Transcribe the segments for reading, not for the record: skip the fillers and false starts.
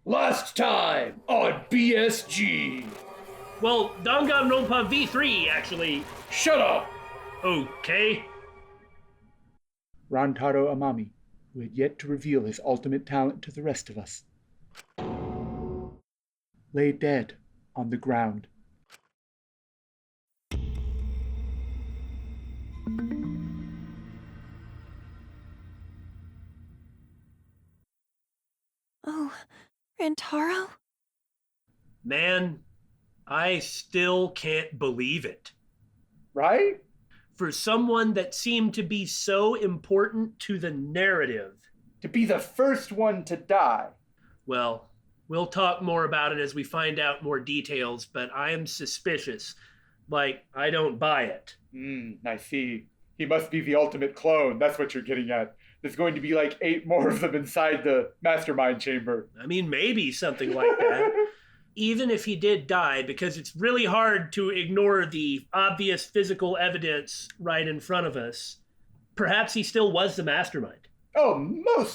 Last time on BSG. Well, Danganronpa V3, actually. Shut up! Okay. Rantaro Amami, who had yet to reveal his ultimate talent to the rest of us, lay dead on the ground. Oh, Rantaro? Man, I still can't believe it. Right? For someone that seemed to be so important to the narrative. To be the first one to die. Well, we'll talk more about it as we find out more details, but I am suspicious. Like, I don't buy it. I see. He must be the ultimate clone. That's what you're getting at. There's going to be like 8 more of them inside the mastermind chamber. I mean, maybe something like that. Even if he did die, because it's really hard to ignore the obvious physical evidence right in front of us, perhaps he still was the mastermind. Oh,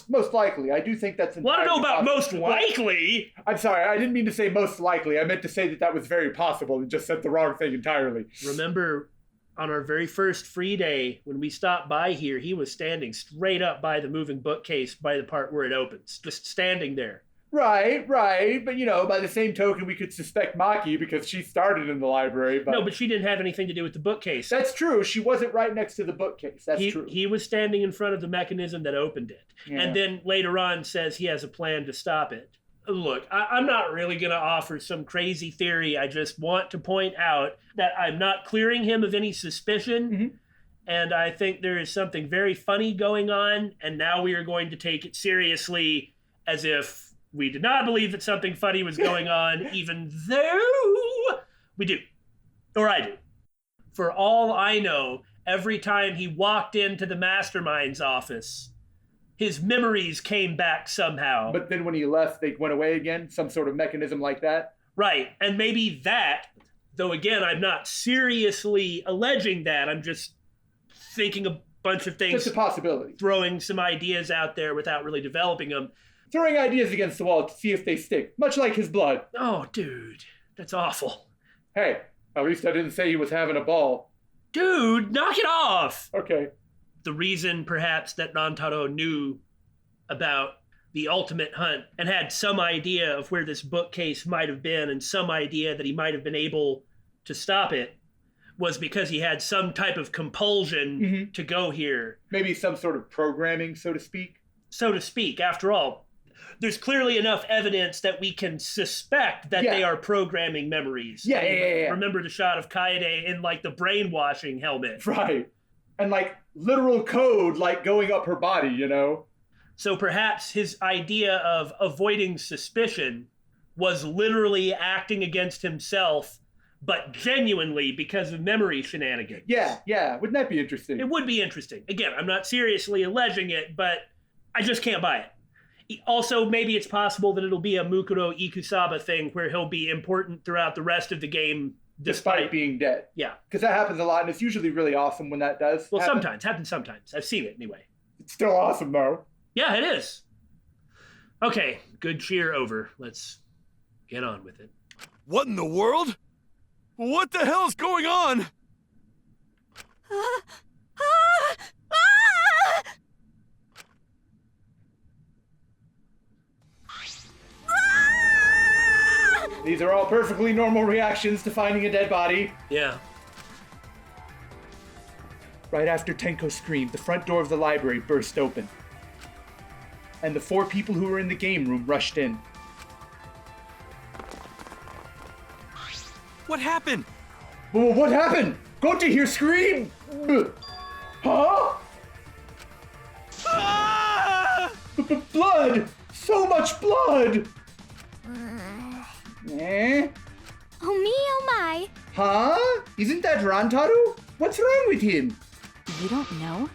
most likely. I do think that's Want to know about possible. most likely? I'm sorry, I didn't mean to say most likely. I meant to say that was very possible and just said the wrong thing entirely. Remember, on our very first free day, when we stopped by here, he was standing straight up by the moving bookcase by the part where it opens. Just standing there. Right. But, by the same token, we could suspect Maki because she started in the library. But... No, but she didn't have anything to do with the bookcase. That's true. She wasn't right next to the bookcase. That's true. He was standing in front of the mechanism that opened it. Yeah. And then later on says he has a plan to stop it. Look, I'm not really going to offer some crazy theory. I just want to point out that I'm not clearing him of any suspicion. Mm-hmm. And I think there is something very funny going on. And now we are going to take it seriously as if we did not believe that something funny was going on, even though we do. Or I do. For all I know, every time he walked into the mastermind's office, his memories came back somehow. But then when he left, they went away again? Some sort of mechanism like that? Right. And maybe that, though again, I'm not seriously alleging that. I'm just thinking a bunch of things. Just a possibility. Throwing some ideas out there without really developing them. Throwing ideas against the wall to see if they stick, much like his blood. Oh, dude, that's awful. Hey, at least I didn't say he was having a ball. Dude, knock it off! Okay. The reason, perhaps, that Rantaro knew about the ultimate hunt and had some idea of where this bookcase might have been and some idea that he might have been able to stop it was because he had some type of compulsion to go here. Maybe some sort of programming, so to speak? So to speak. After all, there's clearly enough evidence that we can suspect that they are programming memories. Yeah. Remember the shot of Kaede in, like, the brainwashing helmet. Right. And, like, literal code, like, going up her body, So perhaps his idea of avoiding suspicion was literally acting against himself, but genuinely because of memory shenanigans. Yeah. Wouldn't that be interesting? It would be interesting. Again, I'm not seriously alleging it, but I just can't buy it. Also, maybe it's possible that it'll be a Mukuro Ikusaba thing where he'll be important throughout the rest of the game despite being dead. Yeah. Because that happens a lot, and it's usually really awesome when that does Well, happen. happens sometimes. I've seen it anyway. It's still awesome, though. Yeah, it is. Okay, good cheer over. Let's get on with it. What in the world? What the hell's going on? These are all perfectly normal reactions to finding a dead body. Yeah. Right after Tenko screamed, the front door of the library burst open, and the 4 people who were in the game room rushed in. What happened? Well, what happened? Go to hear scream! Huh? Ah! Blood! So much blood! Oh me, oh my. Huh? Isn't that Rantaro? What's wrong with him? You don't know?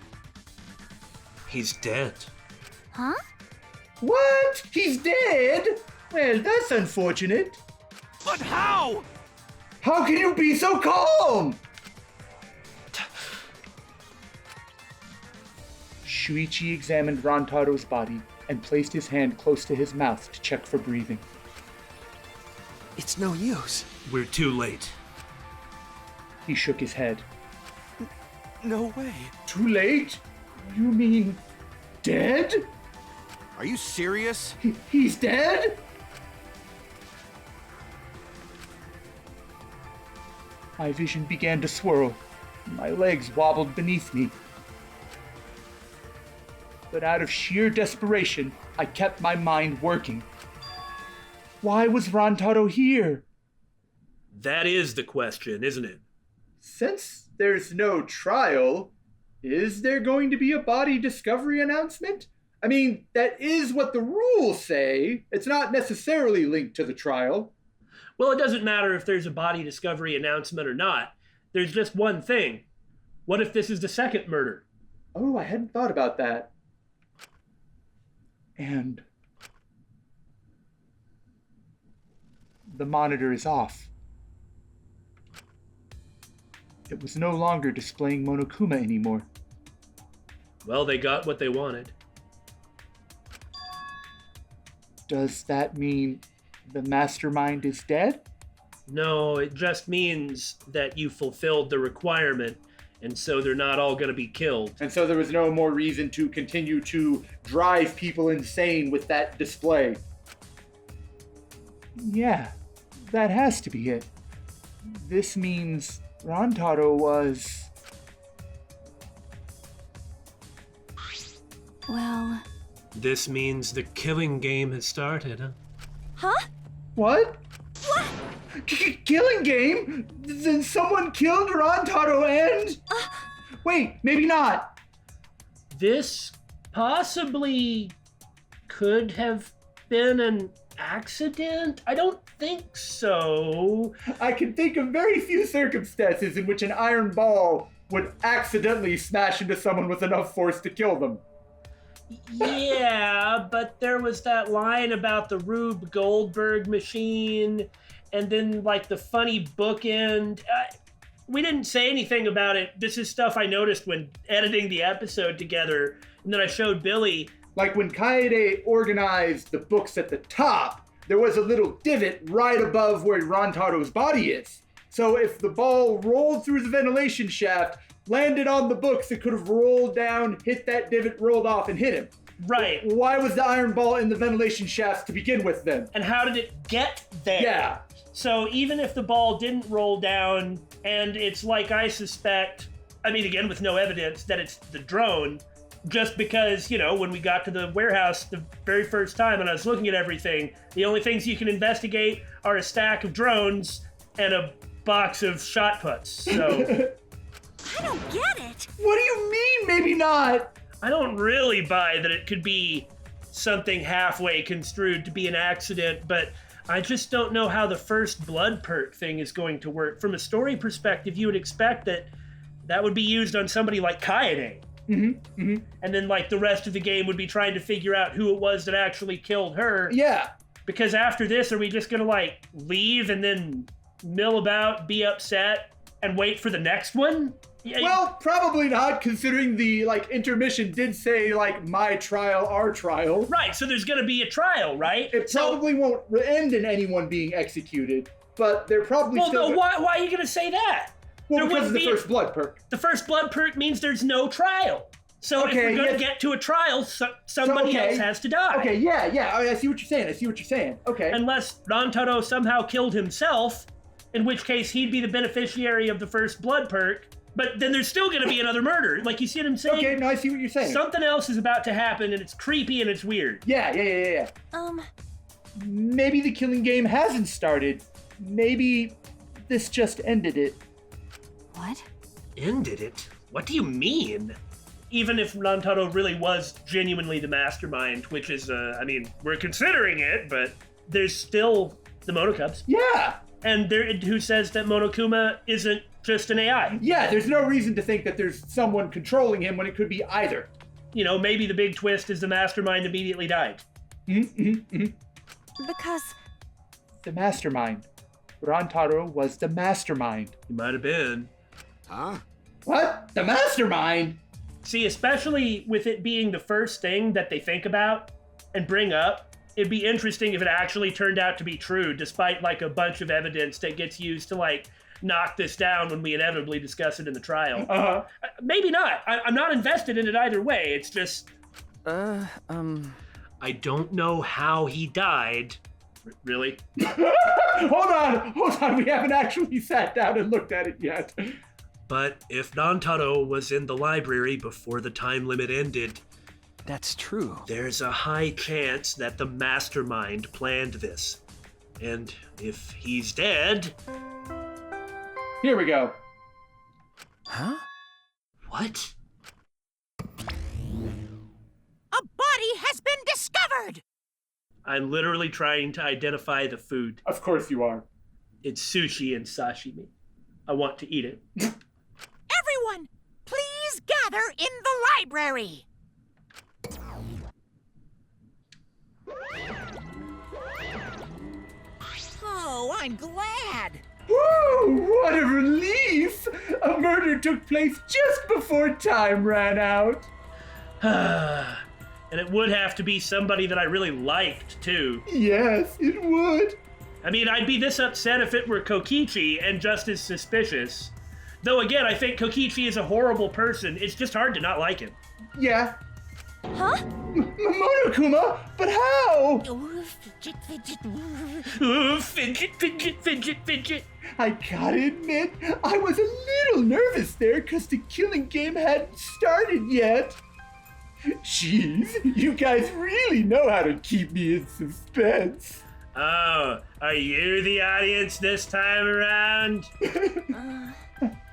He's dead. Huh? What? He's dead? Well, that's unfortunate. But how? How can you be so calm? Shuichi examined Rantaro's body and placed his hand close to his mouth to check for breathing. It's no use. We're too late. He shook his head. No way. Too late? You mean dead? Are you serious? He's dead? My vision began to swirl. My legs wobbled beneath me. But out of sheer desperation, I kept my mind working. Why was Rantaro here? That is the question, isn't it? Since there's no trial, is there going to be a body discovery announcement? I mean, that is what the rules say. It's not necessarily linked to the trial. Well, it doesn't matter if there's a body discovery announcement or not. There's just one thing. What if this is the second murder? Oh, I hadn't thought about that. And the monitor is off. It was no longer displaying Monokuma anymore. Well, they got what they wanted. Does that mean the mastermind is dead? No, it just means that you fulfilled the requirement, and so they're not all going to be killed. And so there was no more reason to continue to drive people insane with that display. Yeah, that has to be it. This means Rantaro was... Well, This means the killing game has started, huh? huh? What? Killing game? Then someone killed Rantaro and... Wait, maybe not. This possibly could have been an accident? I don't think so. I can think of very few circumstances in which an iron ball would accidentally smash into someone with enough force to kill them. Yeah, but there was that line about the Rube Goldberg machine, and then like the funny bookend. We didn't say anything about it. This is stuff I noticed when editing the episode together, and then I showed Billy. Like when Kaede organized the books at the top, there was a little divot right above where Rantaro's body is. So if the ball rolled through the ventilation shaft, landed on the books, it could have rolled down, hit that divot, rolled off, and hit him. Right. Why was the iron ball in the ventilation shafts to begin with then? And how did it get there? Yeah. So even if the ball didn't roll down, and it's like I suspect, I mean, again, with no evidence that it's the drone, just because, you know, when we got to the warehouse the very first time and I was looking at everything, the only things you can investigate are a stack of drones and a box of shot puts. So I don't get it. What do you mean, maybe not? I don't really buy that it could be something halfway construed to be an accident, but I just don't know how the First Blood Perk thing is going to work. From a story perspective, you would expect that that would be used on somebody like Kaede. And then like the rest of the game would be trying to figure out who it was that actually killed her. Yeah. Because after this, are we just gonna like leave and then mill about, be upset, and wait for the next one? Yeah, Well, probably not, considering the like intermission did say like my trial, our trial. right, so there's gonna be a trial, right? It probably won't end in anyone being executed, but they're probably Well, still. no, why are you gonna say that? Well, there because of wouldn't the be First Blood Perk. The First Blood Perk means there's no trial. So if Okay, we're gonna yes. get to a trial, somebody okay. else has to die. Okay, yeah, I see what you're saying. Okay. Unless Rantaro somehow killed himself, in which case he'd be the beneficiary of the First Blood Perk. But then there's still gonna be another murder. Like, you see what I'm saying? Okay, no, I see what you're saying. Something else is about to happen, and it's creepy and it's weird. Yeah. Um, Maybe the killing game hasn't started. Maybe this just ended it. what? Ended it? What do you mean? Even if Rantaro really was genuinely the mastermind, which is, I mean, we're considering it, but there's still the Monokubs. Yeah. And who says that Monokuma isn't just an AI? Yeah, there's no reason to think that there's someone controlling him when it could be either. You know, maybe the big twist is the mastermind immediately died. Because The mastermind. Rantaro was the mastermind. He might have been. Huh? What? The mastermind? See, especially with it being the first thing that they think about, and bring up. It'd be interesting if it actually turned out to be true, despite like a bunch of evidence that gets used to like knock this down when we inevitably discuss it in the trial. Maybe not. I'm not invested in it either way. It's just... I don't know how he died. Really? Hold on. We haven't actually sat down and looked at it yet. But if Nantaro was in the library before the time limit ended... That's true. There's a high chance that the mastermind planned this. And if he's dead... Here we go. Huh? What? A body has been discovered! I'm literally trying to identify the food. Of course you are. It's sushi and sashimi. I want to eat it. Everyone, please gather in the library! Oh, I'm glad! Woo! What a relief! A murder took place just before time ran out. And it would have to be somebody that I really liked, too. Yes, it would. I mean, I'd be this upset if it were Kokichi and just as suspicious. Though again, I think Kokichi is a horrible person. It's just hard to not like him. Yeah. Huh? Monokuma? But how? Oh, fidget, fidget. Ooh, fidget. I gotta admit, I was a little nervous there because the killing game hadn't started yet. Jeez, you guys really know how to keep me in suspense. Oh, are you the audience this time around?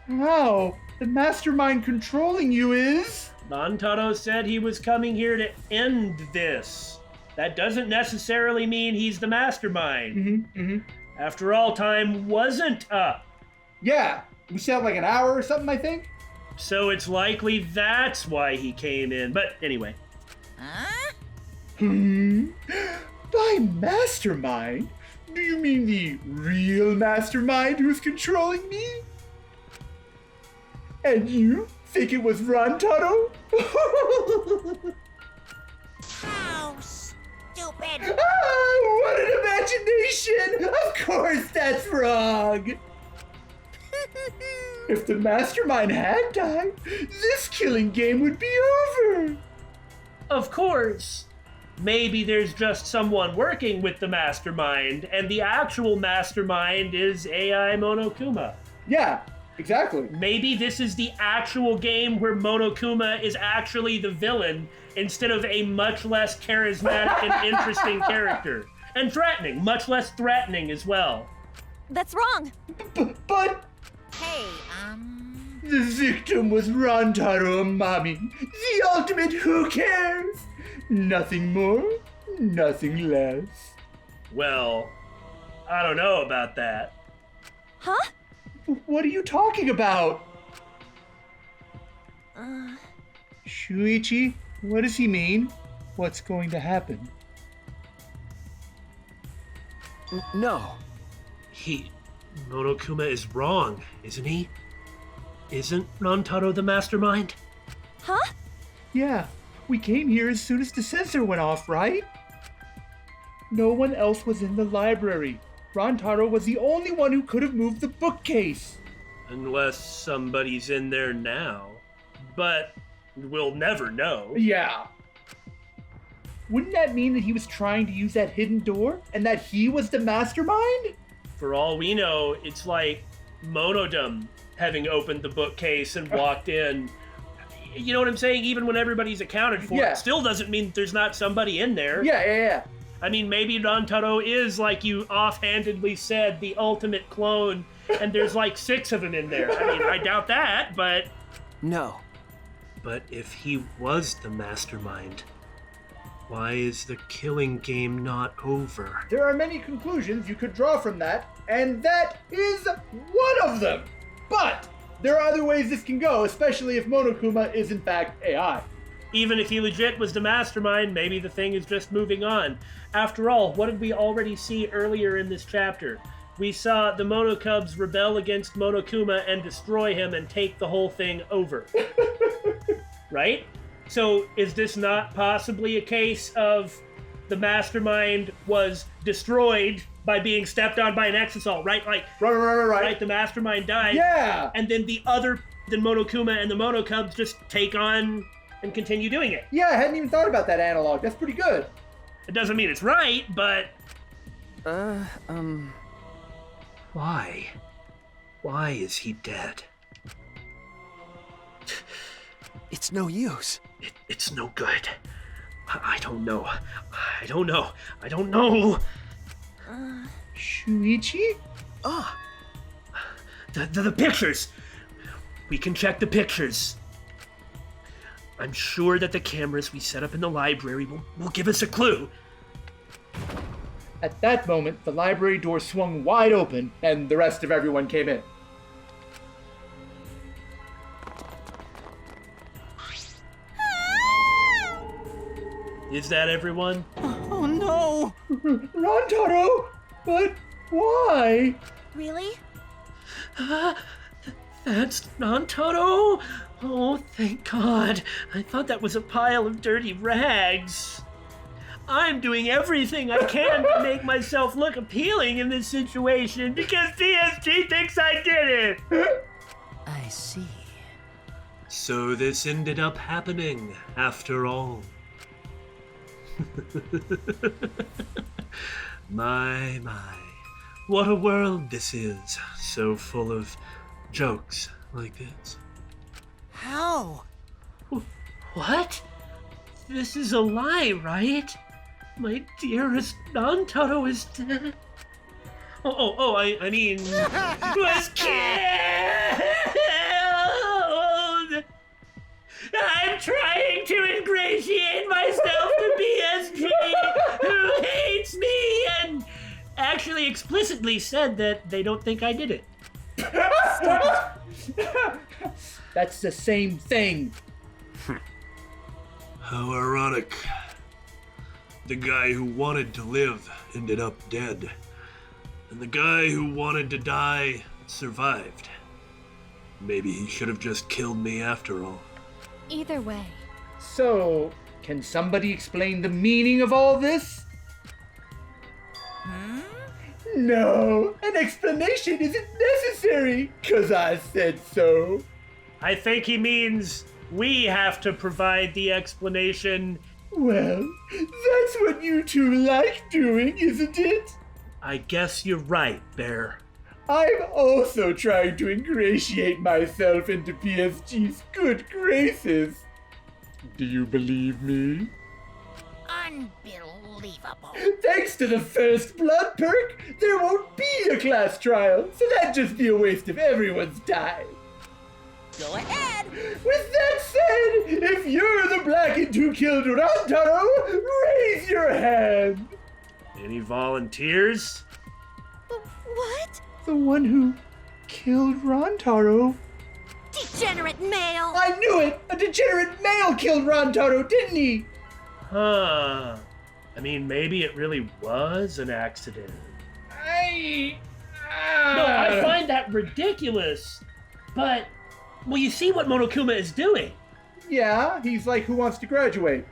How? The mastermind controlling you is? Nantaro said he was coming here to end this. That doesn't necessarily mean he's the mastermind. After all, time wasn't up. Yeah, we said like an hour or something, I think. So it's likely that's why he came in. But anyway. Huh? By mastermind? Do you mean the real mastermind who's controlling me? And you think it was Rantaro? How stupid! Ah, what an imagination! Of course that's wrong! If the mastermind had died, this killing game would be over! Of course. Maybe there's just someone working with the mastermind, and the actual mastermind is AI Monokuma. Yeah, exactly. Maybe this is the actual game where Monokuma is actually the villain instead of a much less charismatic and interesting character. And threatening, much less threatening as well. That's wrong. But Hey, the victim was Rantaro Amami, the ultimate who cares? Nothing more, nothing less. Well, I don't know about that. Huh? What are you talking about? Shuichi, what does he mean? What's going to happen? No. Monokuma is wrong, isn't he? Isn't Rantaro the mastermind? Huh? Yeah, we came here as soon as the sensor went off, right? No one else was in the library. Rantaro was the only one who could have moved the bookcase. Unless somebody's in there now. But we'll never know. Yeah. Wouldn't that mean that he was trying to use that hidden door and that he was the mastermind? For all we know, it's like Monodum having opened the bookcase and walked in. You know what I'm saying? Even when everybody's accounted for, Yeah. it still doesn't mean that there's not somebody in there. Yeah. I mean, maybe Rantaro is, like you offhandedly said, the ultimate clone, and there's like 6 of them in there. I mean, I doubt that, but... No. But if he was the mastermind, why is the killing game not over? There are many conclusions you could draw from that, and that is one of them. But there are other ways this can go, especially if Monokuma is in fact AI. Even if he legit was the mastermind, maybe the thing is just moving on. After all, what did we already see earlier in this chapter? We saw the Monokubs rebel against Monokuma and destroy him and take the whole thing over. Right? So is this not possibly a case of the mastermind was destroyed by being stepped on by an exasol, right? Like, Right. the mastermind died. Yeah. And then the Monokuma and the Mono Cubs just take on and continue doing it. Yeah, I hadn't even thought about that analog. That's pretty good. It doesn't mean it's right, but Why? Why is he dead? It's no use. it's no good. I don't know. I don't know. I don't know. Shuichi? Ah, The pictures. We can check the pictures. I'm sure that the cameras we set up in the library will give us a clue. At that moment, the library door swung wide open, and the rest of everyone came in. Is that everyone? oh no! Rantaro? But why? Really? That's Nantaro? Oh, thank God. I thought that was a pile of dirty rags. I'm doing everything I can to make myself look appealing in this situation because TSG thinks I did it. I see. So this ended up happening after all. My. What a world this is. So full of jokes like this. How? What? This is a lie, right? My dearest Nantaro is dead. I mean, was killed! I'm trying to ingratiate myself to BSG, who hates me, and actually explicitly said that they don't think I did it. That's the same thing. How ironic. The guy who wanted to live ended up dead. And the guy who wanted to die survived. Maybe he should have just killed me after all. Either way. So, can somebody explain the meaning of all this? No, an explanation isn't necessary, 'cause I said so. I think he means we have to provide the explanation. Well, that's what you two like doing, isn't it? I guess you're right, Bear. I'm also trying to ingratiate myself into PSG's good graces. Do you believe me? Unbelievable. Thanks to the First Blood Perk, there won't be a class trial, so that'd just be a waste of everyone's time. Go ahead. With that said, if you're the Blackened who killed Rantaro, raise your hand. Any volunteers? What? The one who killed Rantaro. Degenerate male! I knew it! A degenerate male killed Rantaro, didn't he? Huh. I mean, maybe it really was an accident. No, I find that ridiculous. But, well, you see what Monokuma is doing. Yeah, he's like, who wants to graduate?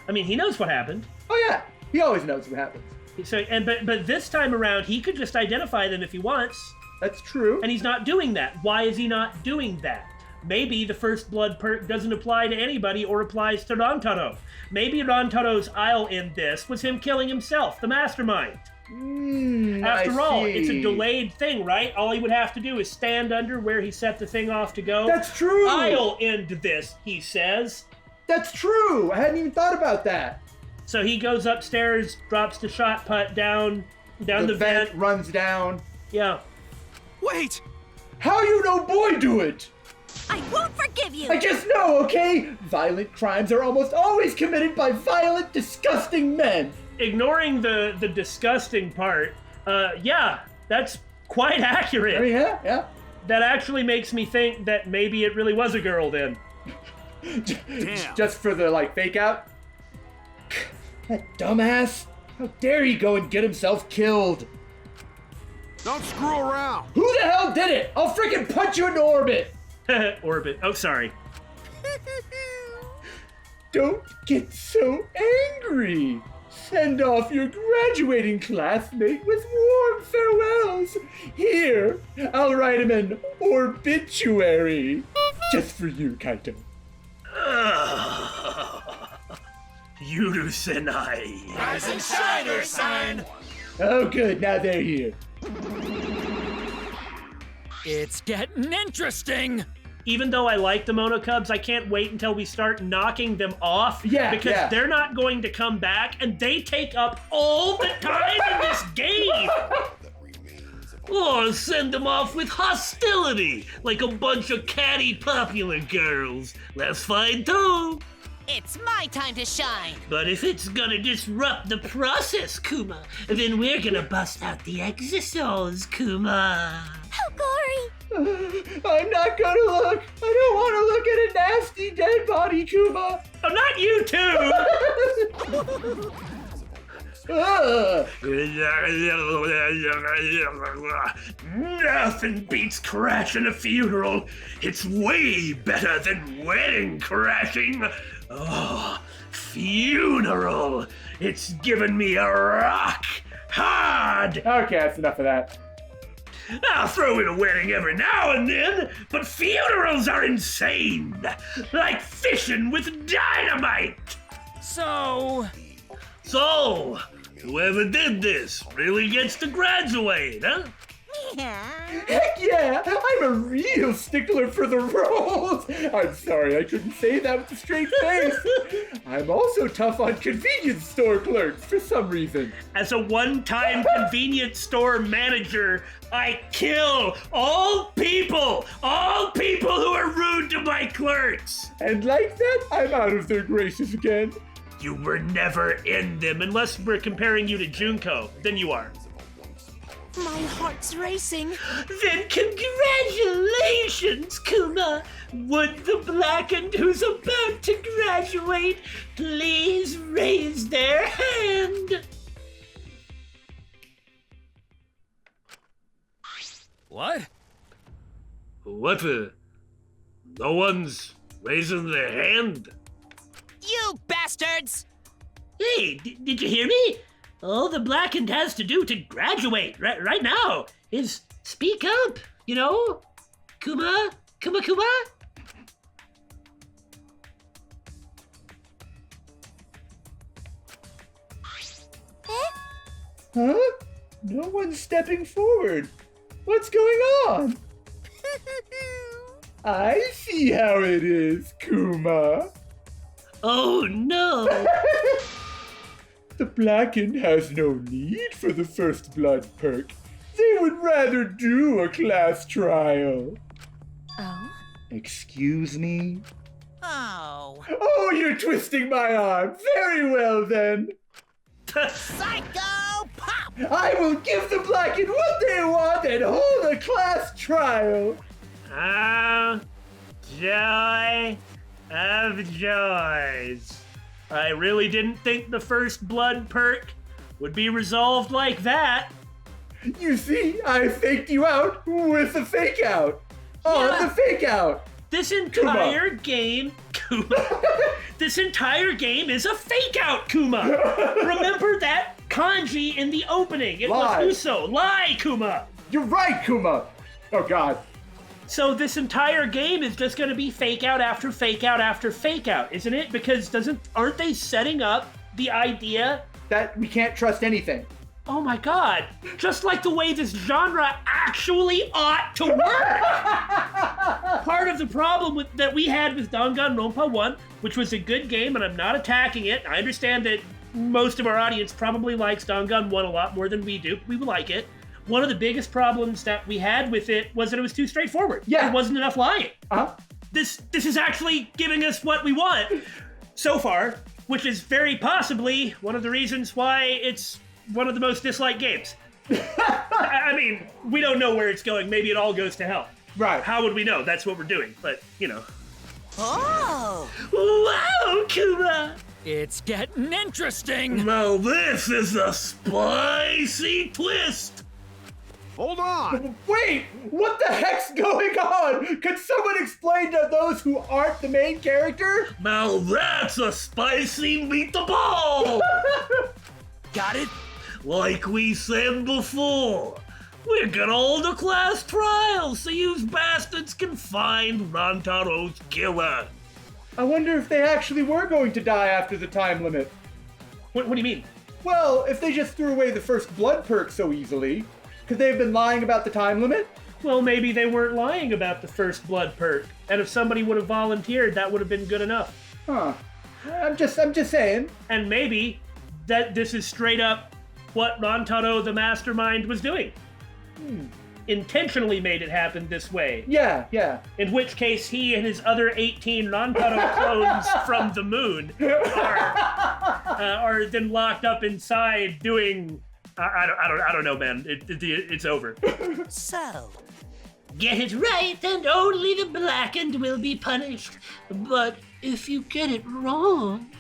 I mean, he knows what happened. Oh yeah, he always knows what happens. So, but this time around, he could just identify them if he wants, That's true. and he's not doing that. Why is he not doing that? Maybe the First Blood Perk doesn't apply to anybody or applies to Rantaro. Maybe Rantaro's aisle in this was him killing himself, the mastermind. After all, it's a delayed thing, right? All he would have to do is stand under where he set the thing off to go. That's true! I'll end this, he says. That's true! I hadn't even thought about that. So he goes upstairs, drops the shot put down the vent. runs down. Yeah. Wait! How you know boy do it? I won't forgive you! I just know, okay? Violent crimes are almost always committed by violent, disgusting men. Ignoring the disgusting part, yeah, that's quite accurate. Oh, yeah. That actually makes me think that maybe it really was a girl then. Damn. Just for the, fake out. That dumbass. How dare he go and get himself killed? Don't screw around! Who the hell did it? I'll freaking punch you into orbit. Orbit. Oh, sorry. Don't get so angry. send off your graduating classmate with warm farewells. Here, I'll write him an obituary. Just for you, Kaito. Yurusenai. Rise and shine, Ursine! Oh, good. Now they're here. It's getting interesting! Even though I like the Monokubs, I can't wait until we start knocking them off. Yeah, because yeah. they're not going to come back, and they take up all the time in this game. Or send them off with hostility, like a bunch of catty popular girls. That's fine too. It's my time to shine. But if it's gonna disrupt the process, Kuma, then we're gonna bust out the exisouls, Kuma. Oh, Gory! I'm not gonna look. I don't want to look at a nasty dead body, Kuma. Oh, not you two! Nothing beats crashing a funeral. It's way better than wedding crashing. Oh, funeral. It's given me a rock hard. Okay, that's enough of that. I'll throw in a wedding every now and then, but funerals are insane. Like fishing with dynamite. So, Whoever did this really gets to graduate, huh? Heck yeah! I'm a real stickler for the roles! I'm sorry I couldn't say that with a straight face. I'm also tough on convenience store clerks for some reason. As a one-time convenience store manager, I kill all people who are rude to my clerks. And like that, I'm out of their graces again. You were never in them, unless we're comparing you to Junko. Then you are. My heart's racing. Then congratulations, Kuma! Would the Blackened who's about to graduate please raise their hand? what? What the? No one's raising their hand? You bastards! Hey, did you hear me? All the Blackened has to do to graduate right now is speak up, you know? Kuma? Kuma? Huh? No one's stepping forward. What's going on? I see how it is, Kuma. Oh no! The Blackened has no need for the First Blood Perk. They would rather do a class trial. Oh? Excuse me? Oh. Oh, you're twisting my arm. Very well, then. Psycho Pop! I will give the Blackened what they want and hold a class trial. Ah, joy of joys. I really didn't think the First Blood Perk would be resolved like that. You see, I faked you out with a fake out. On Yeah. the fake out. This entire game, Kuma. This entire game is a fake out, Kuma. Remember that kanji in the opening? It Lie. was Uso. Lie, Kuma. You're right, Kuma. Oh, God. So this entire game is just going to be fake out after fake out after fake out, isn't it? Because aren't they setting up the idea? That we can't trust anything. Oh my God! Just like the way this genre actually ought to work. Part of the problem that we had with Danganronpa 1, which was a good game, and I'm not attacking it. I understand that most of our audience probably likes Dangan 1 a lot more than we do. We would like it. One of the biggest problems that we had with it was that it was too straightforward. Yeah. There wasn't enough lying. Huh? This is actually giving us what we want so far, which is very possibly one of the reasons why it's one of the most disliked games. I mean, we don't know where it's going. Maybe it all goes to hell. Right. How would we know? That's what we're doing. But, you know. Oh! Wow, Kuma! It's getting interesting! Now this is a spicy twist! Hold on! Wait, what the heck's going on? Could someone explain to those who aren't the main character? Now that's a spicy meatball! Got it? Like we said before, we're gonna hold a class trial so you bastards can find Rantaro's killer. I wonder if they actually were going to die after the time limit. What do you mean? Well, if they just threw away the First Blood Perk so easily, could they have been lying about the time limit? Well, maybe they weren't lying about the First Blood Perk, and if somebody would have volunteered, that would have been good enough. Huh. I'm just saying. And maybe that this is straight up what Rantaro the Mastermind was doing. Intentionally made it happen this way. Yeah. In which case, he and his other 18 Rantaro clones from the moon are then locked up inside doing. I don't know, man. It's over. So, Get it right, and only the blackened will be punished. But if you get it wrong...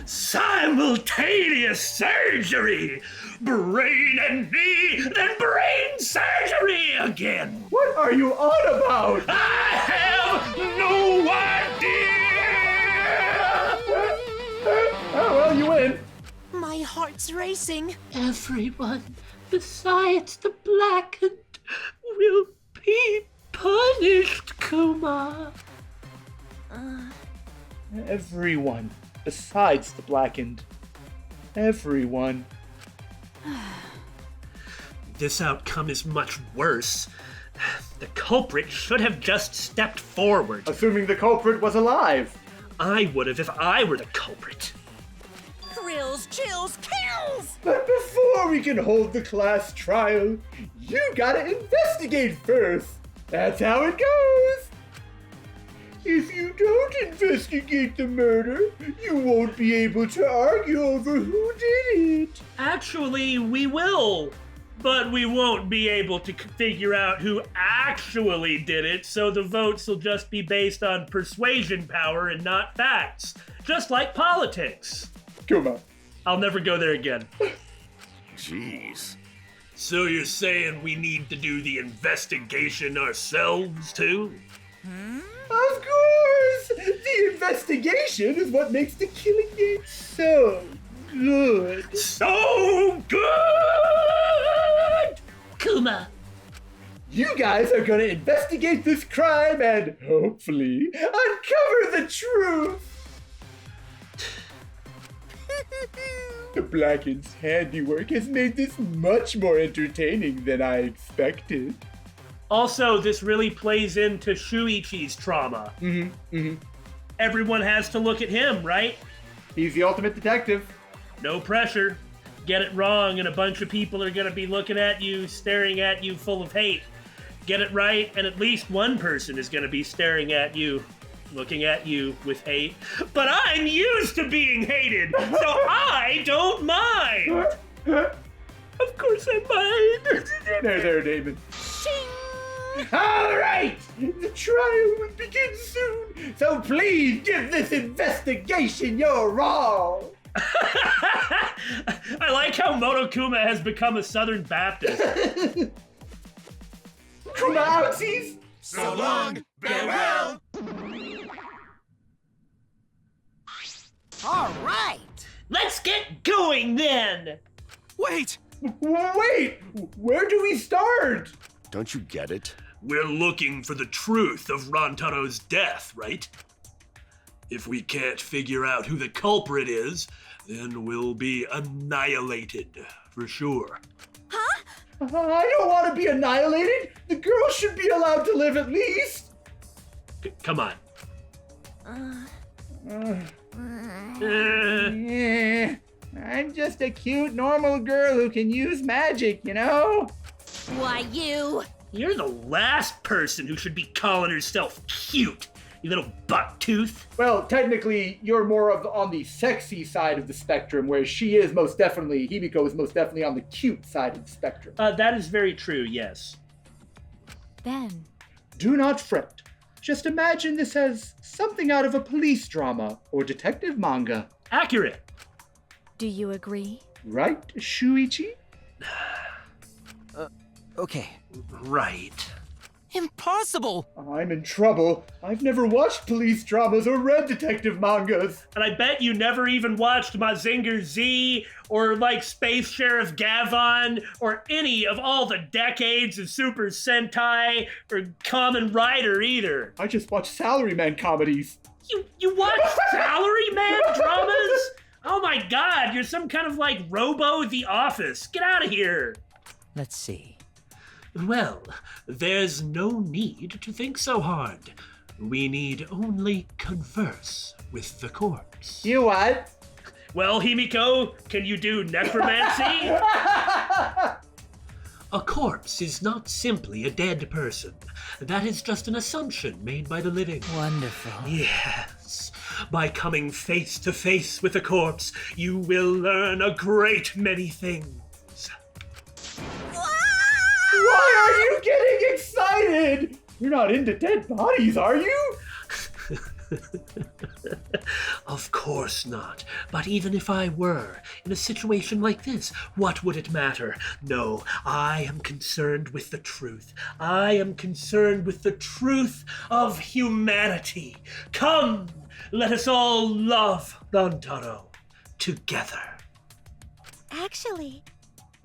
Simultaneous surgery! Brain and knee, then brain surgery again! What are you on about? I have no idea! Oh, well, you win. my heart's racing. Everyone besides the blackened will be punished, Kuma. Everyone besides the blackened. Everyone. This outcome is much worse. The culprit should have just stepped forward. Assuming the culprit was alive. I would have if I were the culprit. Thrills, chills, kills! But before we can hold the class trial, you gotta investigate first. That's how it goes. If you don't investigate the murder, you won't be able to argue over who did it. Actually, we will. But we won't be able to figure out who actually did it, so the votes will just be based on persuasion power and not facts. Just like politics. Come on. I'll never go there again. Jeez. So you're saying we need to do the investigation ourselves, too? Of course! The investigation is what makes the killing game so good. So good! Kuma, You guys are gonna investigate this crime and, hopefully, uncover the truth! The Blackened's handiwork has made this much more entertaining than I expected. Also, this really plays into Shuichi's trauma. Everyone has to look at him, right? He's the ultimate detective. No pressure. Get it wrong, and a bunch of people are going to be looking at you, staring at you full of hate. Get it right, and at least one person is going to be staring at you, looking at you with hate. But I'm used to being hated, so I don't mind. Of course I mind. There, Damon. Shing! All right, the trial will begin soon, so please give this investigation your all. I like how Monokuma has become a Southern Baptist. Kuma outsies. So long, farewell. All right! let's get going then. Wait! Wait, where do we start? Don't you get it? We're looking for the truth of Rantaro's death, right? If we can't figure out who the culprit is, then we'll be annihilated, for sure. I don't want to be annihilated. The girl should be allowed to live at least. Come on. I'm just a cute, normal girl who can use magic, you know? Why, you? You're the last person who should be calling herself cute, you little bucktooth. Well, technically, you're more on the sexy side of the spectrum, whereas Himiko is most definitely on the cute side of the spectrum. That is very true, yes. Then, Do not fret. Just imagine this as something out of a police drama or detective manga. Accurate. do you agree? Right, Shuichi? Okay. Right. Impossible! I'm in trouble. I've never watched police dramas or read detective mangas. And I bet you never even watched Mazinger Z or like Space Sheriff Gavon or any of all the decades of Super Sentai or Kamen Rider either. I just watch salaryman comedies. You watch Salaryman dramas? Oh my god, you're some kind of like Robo The Office. Get out of here. Let's see. Well, there's no need to think so hard. We need only converse with the corpse. You what? Well, Himiko, can you do necromancy? A corpse is not simply a dead person. That is just an assumption made by the living. Wonderful. Yes. By coming face to face with a corpse, you will learn a great many things. Why are you getting excited? You're not into dead bodies, are you? Of course not. But even if I were, in a situation like this, what would it matter? No, I am concerned with the truth. I am concerned with the truth of humanity. Come, let us all love Nantaro together. Actually,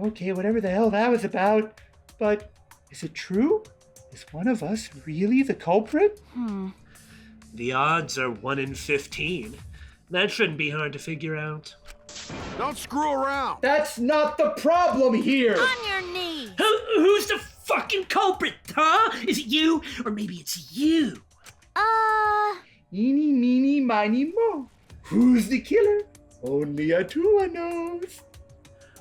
Okay, whatever the hell that was about. But is it true? Is one of us really the culprit? The odds are 1 in 15. That shouldn't be hard to figure out. Don't screw around. That's not the problem here. on your knees. Who's the fucking culprit, huh? Is it you? Or maybe it's you? Eeny, meeny, miny, mo. Who's the killer? Only Atua knows.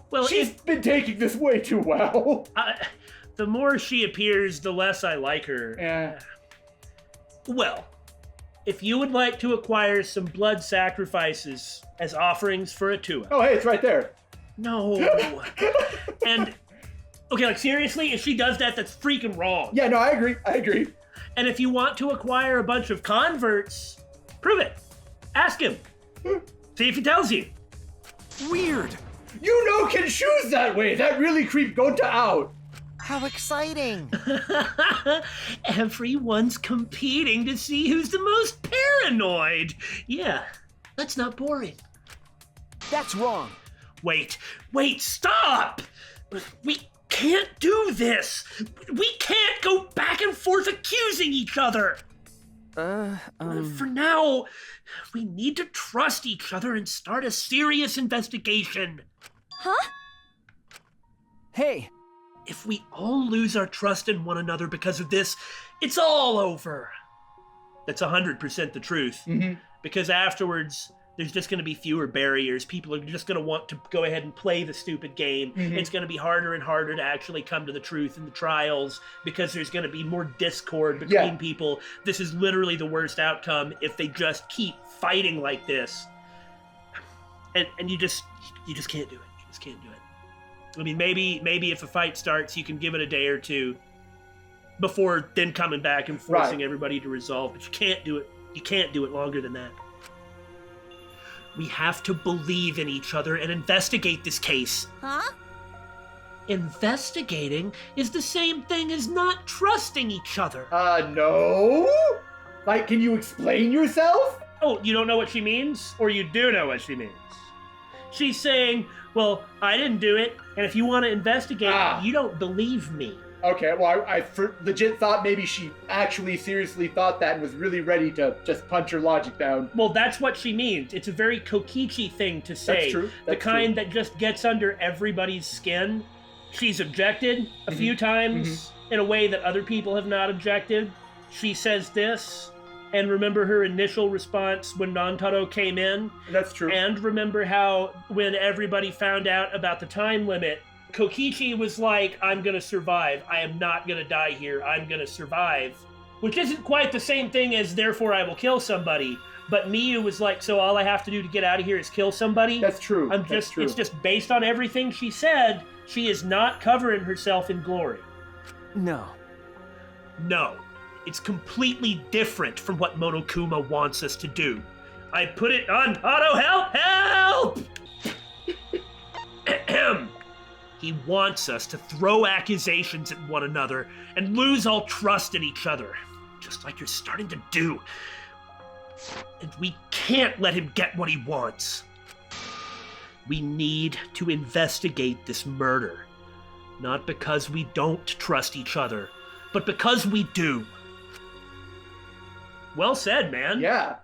Well, She's been taking this way too well. the more she appears, the less I like her. Yeah. Well, if you would like to acquire some blood sacrifices as offerings for Atua. Oh, hey, it's right there. No. And, okay, like seriously, if she does that, that's freaking wrong. Yeah, no, I agree. And if you want to acquire a bunch of converts, prove it. Ask him. See if he tells you. Weird. You know can choose that way. That really creeped Gonta out. How exciting! Everyone's competing to see who's the most paranoid. Yeah, that's not boring. That's wrong. Wait, stop! We can't do this. We can't go back and forth accusing each other. For now, we need to trust each other and start a serious investigation. Huh? Hey, If we all lose our trust in one another because of this, it's all over. That's 100% the truth. Because afterwards, there's just going to be fewer barriers. People are just going to want to go ahead and play the stupid game. It's going to be harder and harder to actually come to the truth in the trials because there's going to be more discord between people. This is literally the worst outcome if they just keep fighting like this. And you just can't do it. You just can't do it. I mean, maybe if a fight starts, you can give it a day or two before then coming back and forcing everybody to resolve. But you can't do it. You can't do it longer than that. We have to believe in each other and investigate this case. Huh? Investigating is the same thing as not trusting each other. No? Like, can you explain yourself? Oh, you don't know what she means? Or you do know what she means? She's saying, well, I didn't do it, and if you want to investigate, you don't believe me. Okay, well, I legit thought maybe she actually seriously thought that and was really ready to just punch her logic down. Well, that's what she means. It's a very Kokichi thing to say. That's true. The kind that just gets under everybody's skin. She's objected a few times in a way that other people have not objected. She says this, and remember her initial response when Nantaro came in? That's true. And remember how when everybody found out about the time limit, Kokichi was like, I'm gonna survive. I am not gonna die here. I'm gonna survive. Which isn't quite the same thing as therefore I will kill somebody. But Miyu was like, so all I have to do to get out of here is kill somebody? That's true. It's just based on everything she said, she is not covering herself in glory. no. No. It's completely different from what Monokuma wants us to do. I put it on auto help! Help! He wants us to throw accusations at one another and lose all trust in each other, just like you're starting to do. And we can't let him get what he wants. We need to investigate this murder. Not because we don't trust each other, but because we do. Well said, man. Yeah.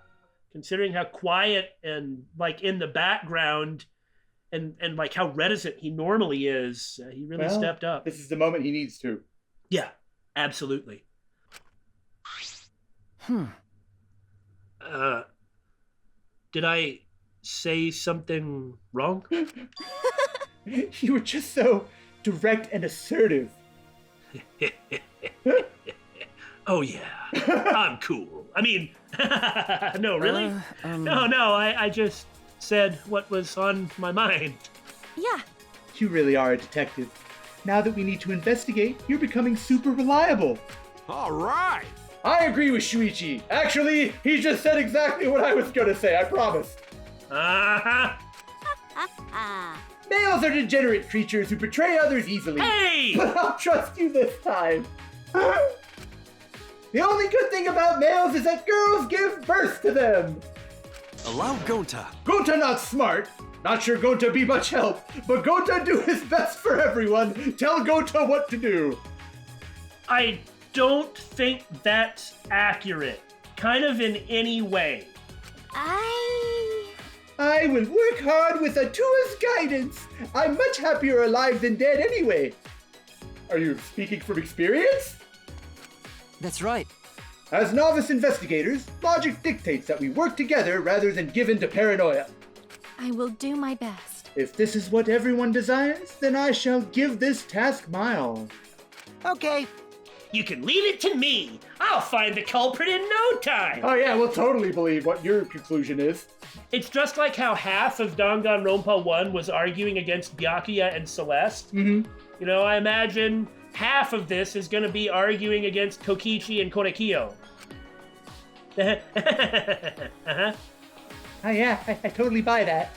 Considering how quiet and like in the background and like how reticent he normally is, he really stepped up. This is the moment he needs to. Yeah, absolutely. Did I say something wrong? You were just so direct and assertive. Oh yeah, I'm cool. I mean, no, really? No, I just said what was on my mind. Yeah. You really are a detective. Now that we need to investigate, you're becoming super reliable. All right. I agree with Shuichi. Actually, he just said exactly what I was gonna say, I promise. Uh-huh. Males are degenerate creatures who betray others easily. Hey! But I'll trust you this time. The only good thing about males is that girls give birth to them. Allow Gonta. Gonta not smart. Not sure Gonta be much help, but Gonta do his best for everyone. Tell Gonta what to do. I don't think that's accurate. Kind of in any way. I will work hard with Atua's guidance. I'm much happier alive than dead anyway. Are you speaking from experience? That's right. As novice investigators, logic dictates that we work together rather than give in to paranoia. I will do my best. If this is what everyone desires, then I shall give this task my all. Okay. You can leave it to me. I'll find the culprit in no time. Oh yeah, we'll totally believe what your conclusion is. It's just like how half of Danganronpa 1 was arguing against Byakuya and Celeste. Mm-hmm. You know, I imagine half of this is going to be arguing against Kokichi and Korekiyo. Uh-huh. Oh yeah, I totally buy that.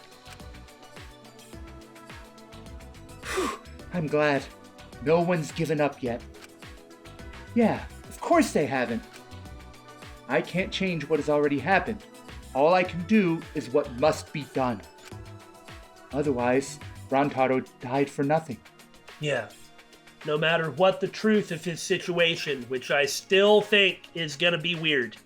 Whew, I'm glad. No one's given up yet. Yeah, of course they haven't. I can't change what has already happened. All I can do is what must be done. Otherwise, Rantaro died for nothing. Yeah. No matter what the truth of his situation, which I still think is gonna be weird.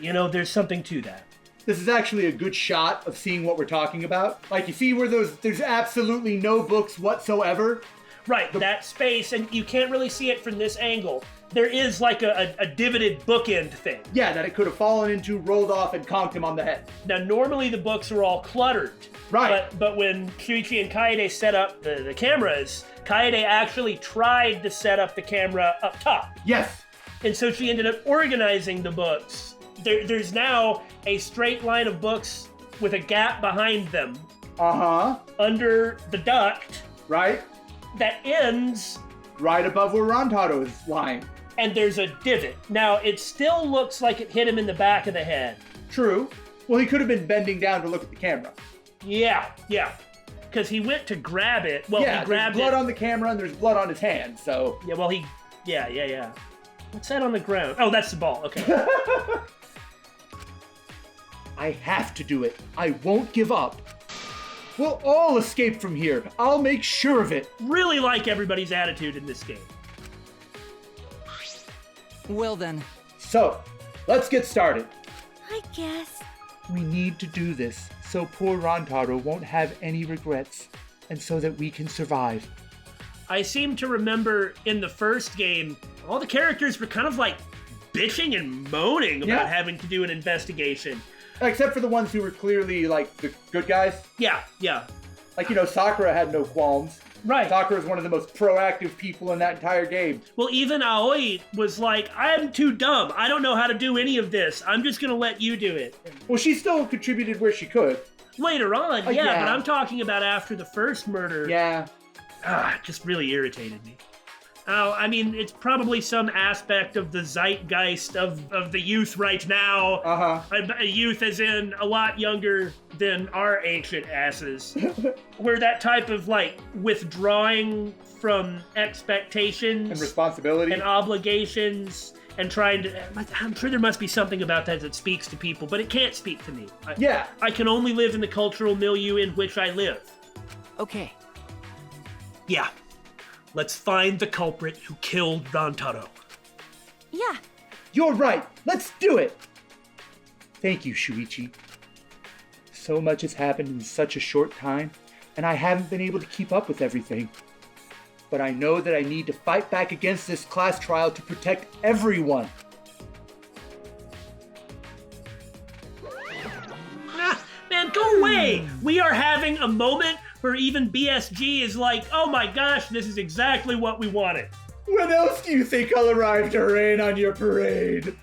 You know, there's something to that. This is actually a good shot of seeing what we're talking about. Like, you see where there's absolutely no books whatsoever? Right, that space, and you can't really see it from this angle. There is like a divoted bookend thing. Yeah, that it could have fallen into, rolled off, and conked him on the head. Now, normally the books are all cluttered. Right. But when Shuichi and Kaede set up the cameras, Kaede actually tried to set up the camera up top. Yes. And so she ended up organizing the books. There's now a straight line of books with a gap behind them. Uh-huh. Under the duct. Right. That ends right above where Rantaro is lying. And there's a divot. Now, it still looks like it hit him in the back of the head. True. Well, he could have been bending down to look at the camera. Yeah. Because he went to grab it. Well, yeah, he grabbed there's blood it. on the camera and there's blood on his hand, so... Yeah, well, Yeah. What's that on the ground? Oh, that's the ball. Okay. I have to do it. I won't give up. We'll all escape from here. I'll make sure of it. Really like everybody's attitude in this game. Well then. So, let's get started. I guess. We need to do this so poor Rantaro won't have any regrets, and so that we can survive. I seem to remember in the first game, all the characters were kind of like bitching and moaning about having to do an investigation. Except for the ones who were clearly, like, the good guys. Yeah. Like, you know, Sakura had no qualms. Right. Sakura is one of the most proactive people in that entire game. Well, even Aoi was like, I'm too dumb. I don't know how to do any of this. I'm just going to let you do it. Well, she still contributed where she could. Later on, but I'm talking about after the first murder. Yeah. It just really irritated me. Oh, I mean, it's probably some aspect of the zeitgeist of the youth right now. A youth as in a lot younger than our ancient asses. Where that type of, like, withdrawing from expectations And responsibility. and obligations and trying to... I'm sure there must be something about that speaks to people, but it can't speak to me. Yeah. I can only live in the cultural milieu in which I live. Okay. Yeah. Let's find the culprit who killed Rantaro. Yeah. You're right. Let's do it. Thank you, Shuichi. So much has happened in such a short time, and I haven't been able to keep up with everything. But I know that I need to fight back against this class trial to protect everyone. Man, go away! We are having a moment where even BSG is like, oh my gosh, this is exactly what we wanted. When else do you think I'll arrive to rain on your parade?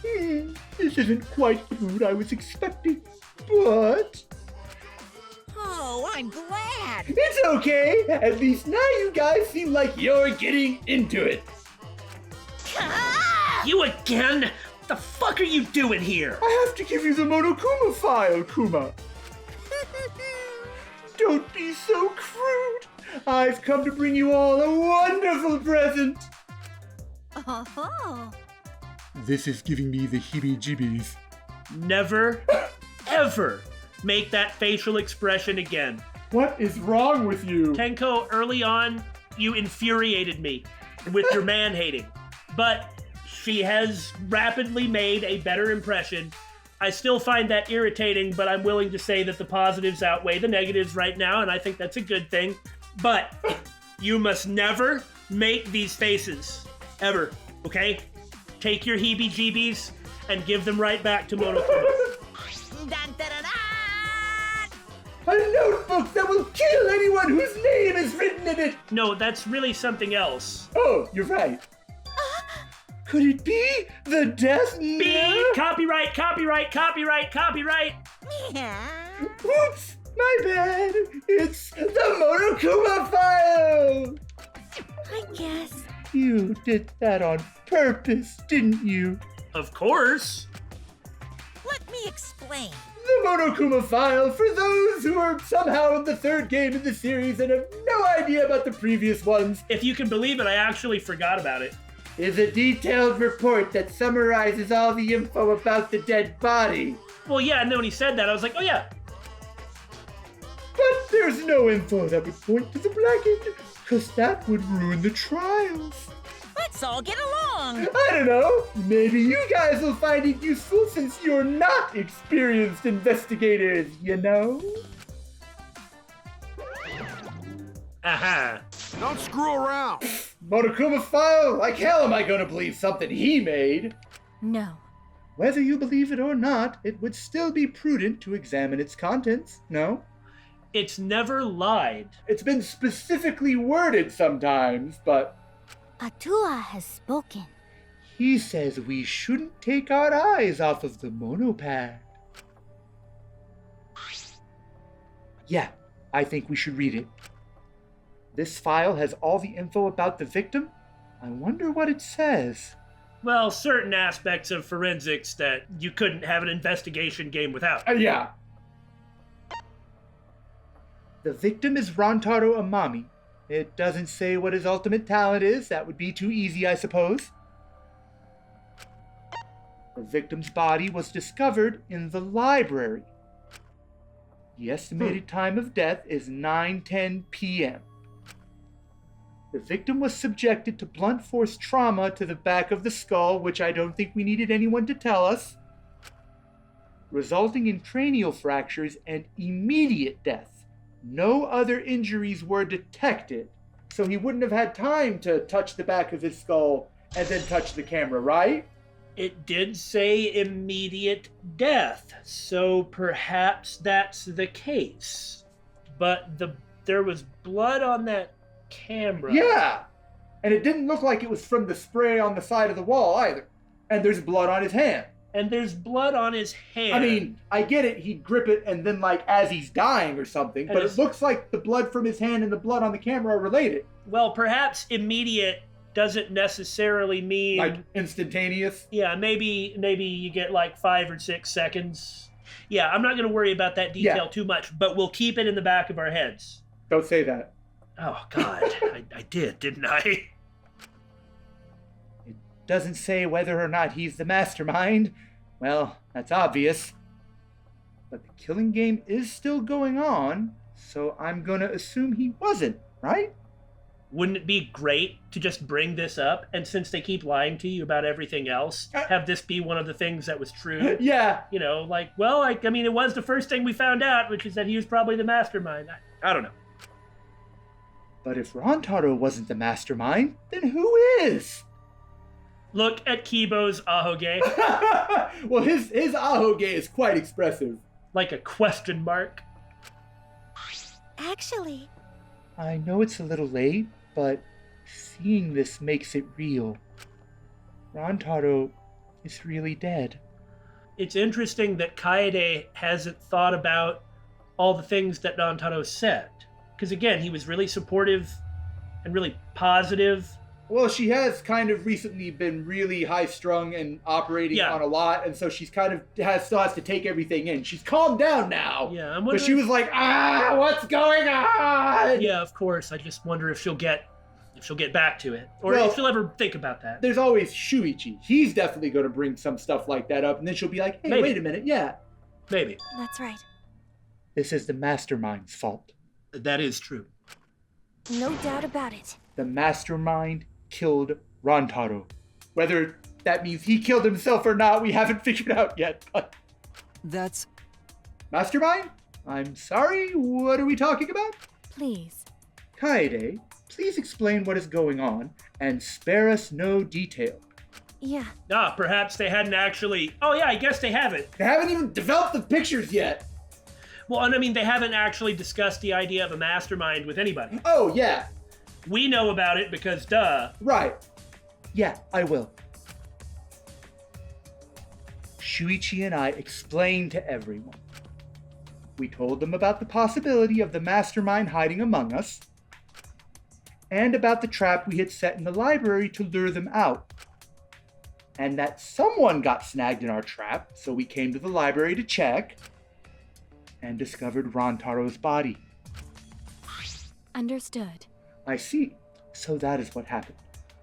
This isn't quite the mood I was expecting, but... Oh, I'm glad. It's okay! At least now you guys seem like you're getting into it. You again? What the fuck are you doing here? I have to give you the Monokuma file, Kuma. Don't be so crude. I've come to bring you all a wonderful present. Oh. This is giving me the heebie-jeebies. Never, ever make that facial expression again. What is wrong with you? Tenko, early on, you infuriated me with your man-hating. But she has rapidly made a better impression. I still find that irritating, but I'm willing to say that the positives outweigh the negatives right now, and I think that's a good thing. But you must never make these faces. Ever. Okay? Take your heebie-jeebies and give them right back to Monokuma. A notebook that will kill anyone whose name is written in it! No, that's really something else. Oh, you're right. Could it be the death B! Copyright, copyright, copyright, copyright! Oops! My bad! It's the Monokuma file! I guess. You did that on purpose, didn't you? Of course. Let me explain. The Monokuma file, for those who are somehow in the third game in the series and have no idea about the previous ones, If you can believe it, I actually forgot about it. is a detailed report that summarizes all the info about the dead body. Well, yeah, and then when he said that, I was like, oh yeah. But there's no info that would point to the blackened, because that would ruin the trials. Let's all get along. I don't know, maybe you guys will find it useful since you're not experienced investigators, you know? Aha. Don't screw around. Monokuma file? Like hell am I gonna believe something he made? No. Whether you believe it or not, it would still be prudent to examine its contents, no? It's never lied. It's been specifically worded sometimes, but Atua has spoken. he says we shouldn't take our eyes off of the monopad. Yeah, I think we should read it. This file has all the info about the victim. I wonder what it says. Well, certain aspects of forensics that you couldn't have an investigation game without. Yeah. The victim is Rantaro Amami. It doesn't say what his ultimate talent is. That would be too easy, I suppose. The victim's body was discovered in the library. The estimated time of death is 9:10 p.m. The victim was subjected to blunt force trauma to the back of the skull, which I don't think we needed anyone to tell us, resulting in cranial fractures and immediate death. No other injuries were detected, so he wouldn't have had time to touch the back of his skull and then touch the camera, right? It did say immediate death, so perhaps that's the case. But there was blood on that camera. Yeah! And it didn't look like it was from the spray on the side of the wall either. And there's blood on his hand. And there's blood on his hand. I mean, I get it, he'd grip it and then like as he's dying or something, but it looks like the blood from his hand and the blood on the camera are related. Well, perhaps immediate doesn't necessarily mean Like instantaneous? Yeah, maybe you get like 5 or 6 seconds. Yeah, I'm not going to worry about that detail too much, but we'll keep it in the back of our heads. Don't say that. Oh, God. I did, didn't I? It doesn't say whether or not he's the mastermind. Well, that's obvious. But the killing game is still going on, so I'm gonna assume he wasn't, right? Wouldn't it be great to just bring this up, and since they keep lying to you about everything else, have this be one of the things that was true? Yeah. You know, like, well, I mean, it was the first thing we found out, which is that he was probably the mastermind. I don't know. But if Rantaro wasn't the mastermind, then who is? Look at Kibo's ahoge. Well, his ahoge is quite expressive. Like a question mark. Actually, I know it's a little late, but seeing this makes it real. Rantaro is really dead. It's interesting that Kaede hasn't thought about all the things that Rantaro said. Because again, he was really supportive and really positive. Well, she has kind of recently been really high-strung and operating on a lot, and so she's kind of still has to take everything in. She's calmed down now. Yeah, I'm wondering. But she was like, what's going on? Yeah, of course. I just wonder if she'll get back to it, or if she'll ever think about that. There's always Shuichi. He's definitely going to bring some stuff like that up, and then she'll be like, hey, Maybe. wait a minute, yeah. Maybe. that's right. This is the mastermind's fault. That is true. No doubt about it. The mastermind killed Rantaro. Whether that means he killed himself or not, we haven't figured out yet. But That's... Mastermind? I'm sorry, what are we talking about? Please. Kaede, please explain what is going on and spare us no detail. Yeah. Perhaps they hadn't actually... Oh yeah, I guess they haven't. They haven't even developed the pictures yet. Well, and I mean, they haven't actually discussed the idea of a mastermind with anybody. Oh, yeah. We know about it because, duh. Right. Yeah, I will. Shuichi and I explained to everyone. We told them about the possibility of the mastermind hiding among us, and about the trap we had set in the library to lure them out. And that someone got snagged in our trap, so we came to the library to check, and discovered Rantaro's body. Understood. I see. So that is what happened.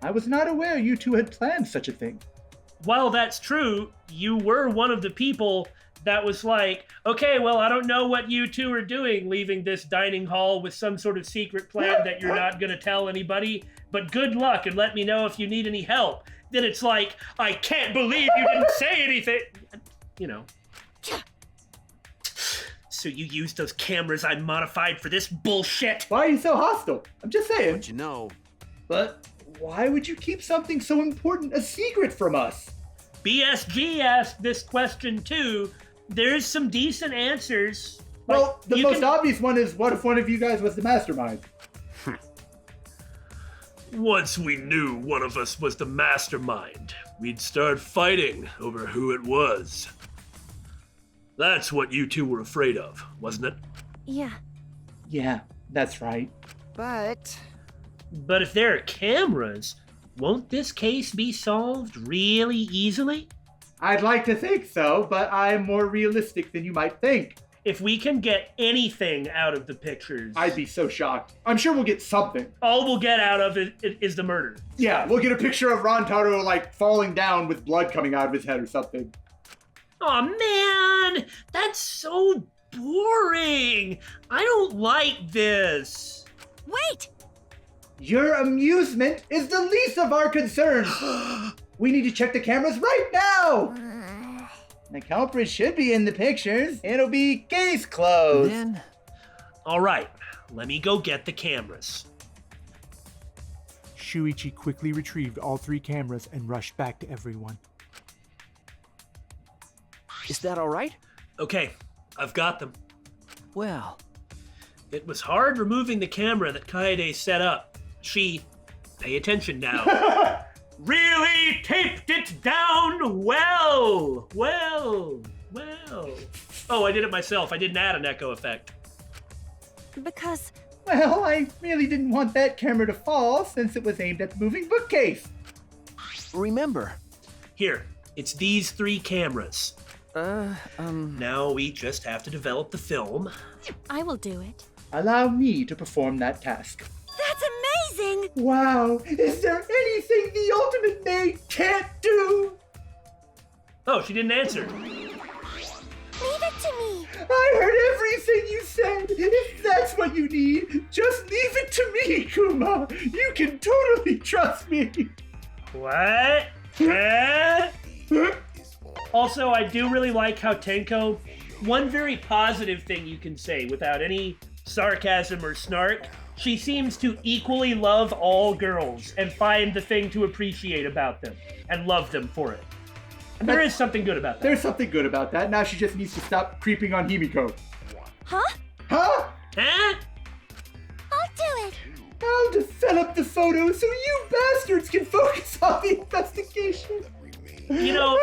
I was not aware you two had planned such a thing. While that's true, you were one of the people that was like, okay, well, I don't know what you two are doing, leaving this dining hall with some sort of secret plan that you're not going to tell anybody, but good luck and let me know if you need any help. Then it's like, I can't believe you didn't say anything. You know. So you used those cameras I modified for this bullshit? Why are you so hostile? I'm just saying. But you know. But why would you keep something so important a secret from us? BSG asked this question too. There's some decent answers. Well, the most obvious one is, what if one of you guys was the mastermind? Once we knew one of us was the mastermind, we'd start fighting over who it was. That's what you two were afraid of, wasn't it? Yeah. Yeah, that's right. But if there are cameras, won't this case be solved really easily? I'd like to think so, but I'm more realistic than you might think. If we can get anything out of the pictures, I'd be so shocked. I'm sure we'll get something. all we'll get out of it is the murder. Yeah, we'll get a picture of Rantaro, like, falling down with blood coming out of his head or something. Oh man, that's so boring. I don't like this. Wait! Your amusement is the least of our concerns. We need to check the cameras right now. The culprit should be in the pictures. It'll be case closed. then... All right, let me go get the cameras. Shuichi quickly retrieved all 3 cameras and rushed back to everyone. Is that all right? Okay, I've got them. Well, It was hard removing the camera that Kaede set up. She, pay attention now, really taped it down well. Oh, I did it myself. I didn't add an echo effect. Because Well, I really didn't want that camera to fall since it was aimed at the moving bookcase. Remember. Here, it's these 3 cameras. Now we just have to develop the film. I will do it. Allow me to perform that task. That's amazing! Wow, is there anything the ultimate maid can't do? Oh, she didn't answer. Leave it to me. I heard everything you said. If that's what you need, just leave it to me, Kuma. You can totally trust me. What? Also, I do really like how Tenko, one very positive thing you can say without any sarcasm or snark, she seems to equally love all girls and find the thing to appreciate about them and love them for it. And there is something good about that. There's something good about that. Now she just needs to stop creeping on Himiko. Huh? Huh? Huh? I'll do it. I'll develop the photo so you bastards can focus on the investigation. You know,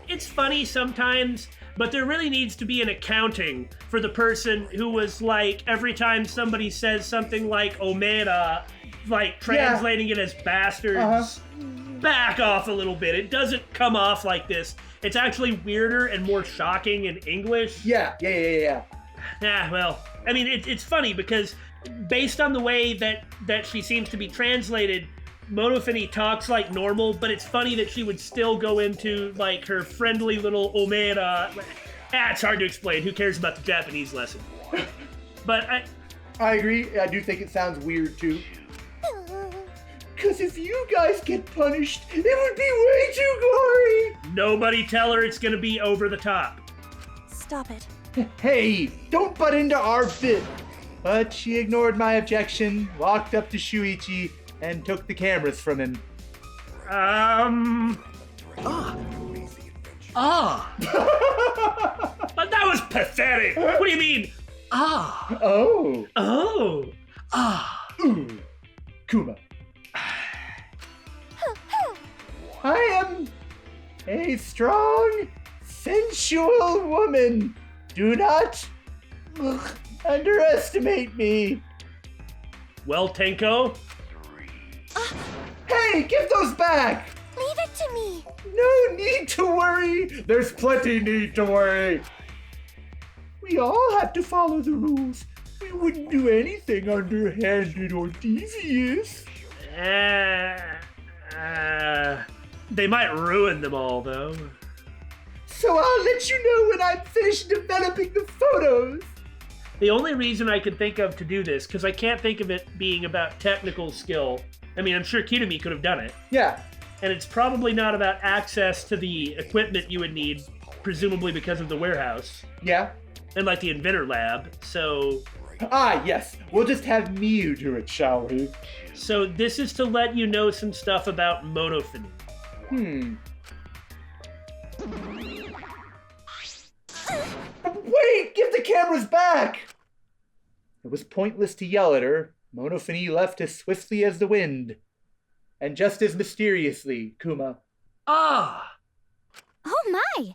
it's funny sometimes, but there really needs to be an accounting for the person who was like, every time somebody says something like Omera, like translating it as bastards, back off a little bit. It doesn't come off like this. It's actually weirder and more shocking in English. Yeah. Yeah, well, I mean, it's funny because based on the way that she seems to be translated, Monofini talks like normal, but it's funny that she would still go into like her friendly little Omera. It's hard to explain. Who cares about the Japanese lesson? But I agree. I do think it sounds weird too. Because if you guys get punished, it would be way too gory. Nobody tell her it's gonna be over the top. Stop it. Hey, don't butt into our bit. But she ignored my objection, walked up to Shuichi, and took the cameras from him. But that was pathetic. What do you mean? Oh. Ooh. Kuma. I am a strong, sensual woman. Do not underestimate me. Well, Tenko? Hey, give those back! Leave it to me. No need to worry. There's plenty need to worry. We all have to follow the rules. We wouldn't do anything underhanded or devious. They might ruin them all, though. So I'll let you know when I'm finished developing the photos. The only reason I could think of to do this, because I can't think of it being about technical skill. I mean, I'm sure Kirumi could have done it. Yeah. And it's probably not about access to the equipment you would need, presumably because of the warehouse. Yeah. And like the inventor lab, so... Yes. We'll just have Miyu do it, shall we? So this is to let you know some stuff about Monofini. Wait! Give the cameras back! It was pointless to yell at her. Monofini left as swiftly as the wind. And just as mysteriously, Kuma. Oh my!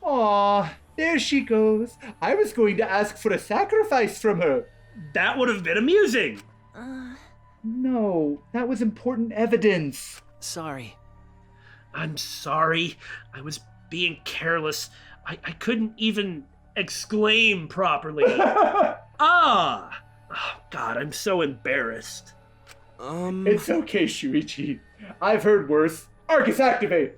Aw, there she goes. I was going to ask for a sacrifice from her. That would have been amusing. No, that was important evidence. Sorry. I'm sorry. I was being careless. I couldn't even exclaim properly. Oh, God, I'm so embarrassed. It's okay, Shuichi. I've heard worse. Arcus, activate!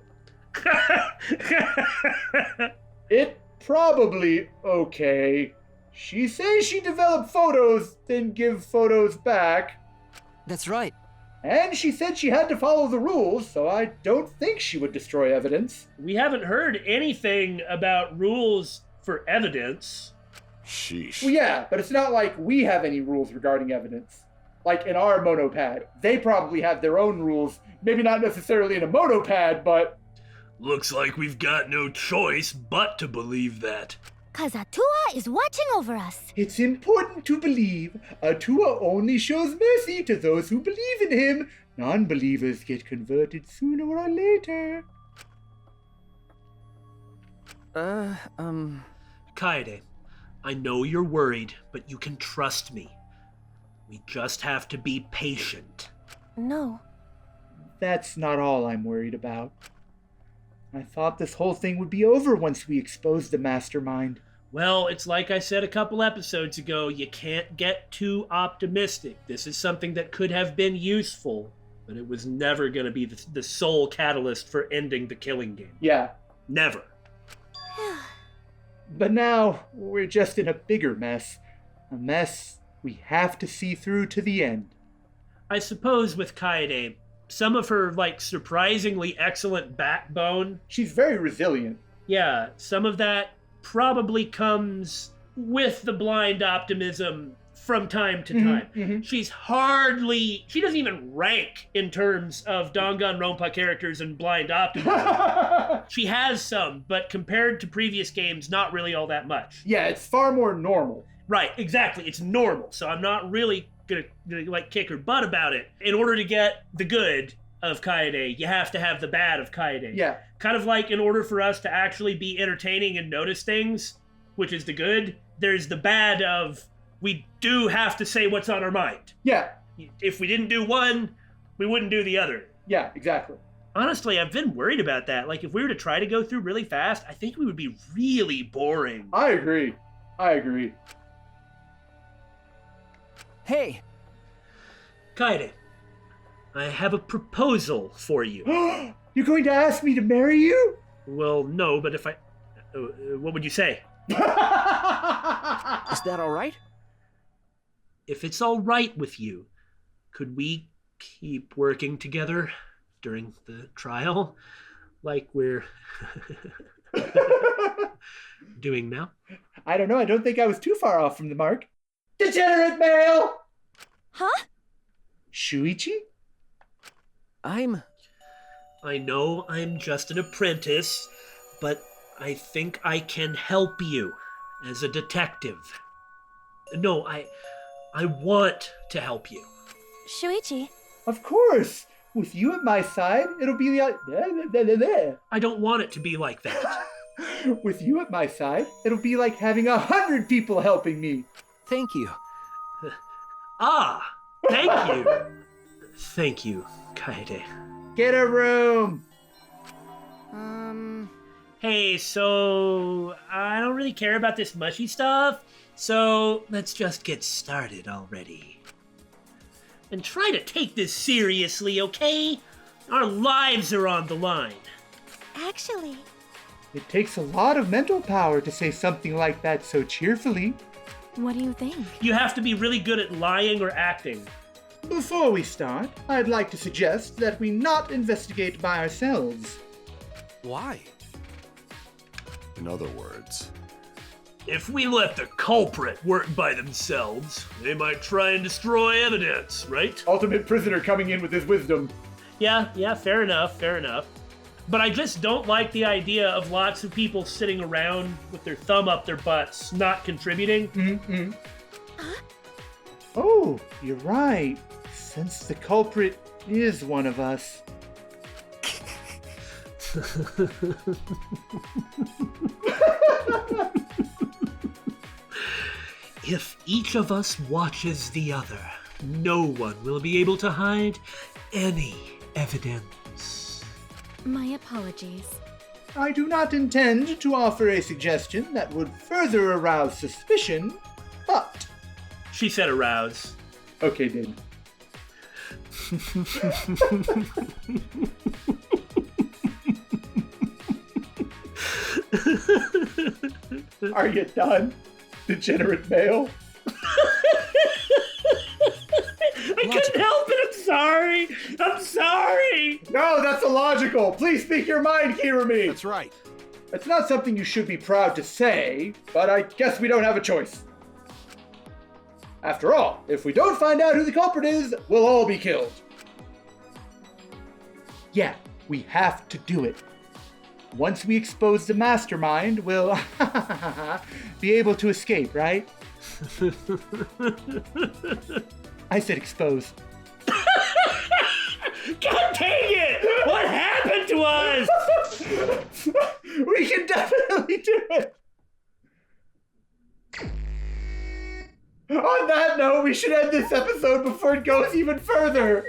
It probably okay. She says she developed photos, then give photos back. That's right. And she said she had to follow the rules, so I don't think she would destroy evidence. We haven't heard anything about rules for evidence. Sheesh. Well, yeah, but it's not like we have any rules regarding evidence. Like in our monopad. They probably have their own rules. Maybe not necessarily in a monopad, but... Looks like we've got no choice but to believe that. 'Cause Atua is watching over us. It's important to believe. Atua only shows mercy to those who believe in him. Non-believers get converted sooner or later. Kaede, I know you're worried, but you can trust me. We just have to be patient. No. That's not all I'm worried about. I thought this whole thing would be over once we exposed the mastermind. Well, it's like I said a couple episodes ago, you can't get too optimistic. This is something that could have been useful, but it was never going to be the sole catalyst for ending the Killing Game. Yeah. Never. But now, we're just in a bigger mess. A mess we have to see through to the end. I suppose with Kaede, some of her, surprisingly excellent backbone, She's very resilient. yeah, some of that probably comes with the blind optimism from time to time. Mhm. She doesn't even rank in terms of Danganronpa characters and blind optimism. She has some, but compared to previous games, not really all that much. Yeah, it's far more normal. Right, exactly. It's normal, so I'm not really gonna kick her butt about it. In order to get the good of Kaede, you have to have the bad of Kaede. Yeah. Kind of like in order for us to actually be entertaining and notice things, which is the good, there's the bad of we do have to say what's on our mind. Yeah. If we didn't do one, we wouldn't do the other. Yeah, exactly. Honestly, I've been worried about that. If we were to try to go through really fast, I think we would be really boring. I agree. Hey, Kaede, I have a proposal for you. You're going to ask me to marry you? Well, no, but if I... what would you say? is that all right? If it's all right with you, could we keep working together during the trial like we're doing now? I don't know. I don't think I was too far off from the mark. Degenerate male! Huh? Shuichi? I know I'm just an apprentice, but I think I can help you as a detective. No, I want to help you. Shuichi. Of course. With you at my side, it'll be like... I don't want it to be like that. With you at my side, it'll be like having 100 people helping me. Thank you. Thank you. Thank you, Kaede. Get a room. Hey, so I don't really care about this mushy stuff, so let's just get started already. And try to take this seriously, okay? Our lives are on the line. Actually, It takes a lot of mental power to say something like that so cheerfully. what do you think? You have to be really good at lying or acting. Before we start, I'd like to suggest that we not investigate by ourselves. Why? In other words, If we let the culprit work by themselves, they might try and destroy evidence, right? Ultimate prisoner coming in with his wisdom. Yeah, fair enough. But I just don't like the idea of lots of people sitting around with their thumb up their butts, not contributing. Mm-hmm. Oh, you're right. Since the culprit is one of us. If each of us watches the other, no one will be able to hide any evidence. My apologies. I do not intend to offer a suggestion that would further arouse suspicion, but... She said arouse. Okay, Dave. Are you done, degenerate male? I couldn't help it, I'm sorry! No, that's illogical. Please speak your mind, Kirumi. that's right. It's not something you should be proud to say, but I guess we don't have a choice. After all, if we don't find out who the culprit is, we'll all be killed. Yeah, we have to do it. Once we expose the mastermind, we'll be able to escape, right? I said expose. God dang it! What happened to us? We can definitely do it! On that note, we should end this episode before it goes even further.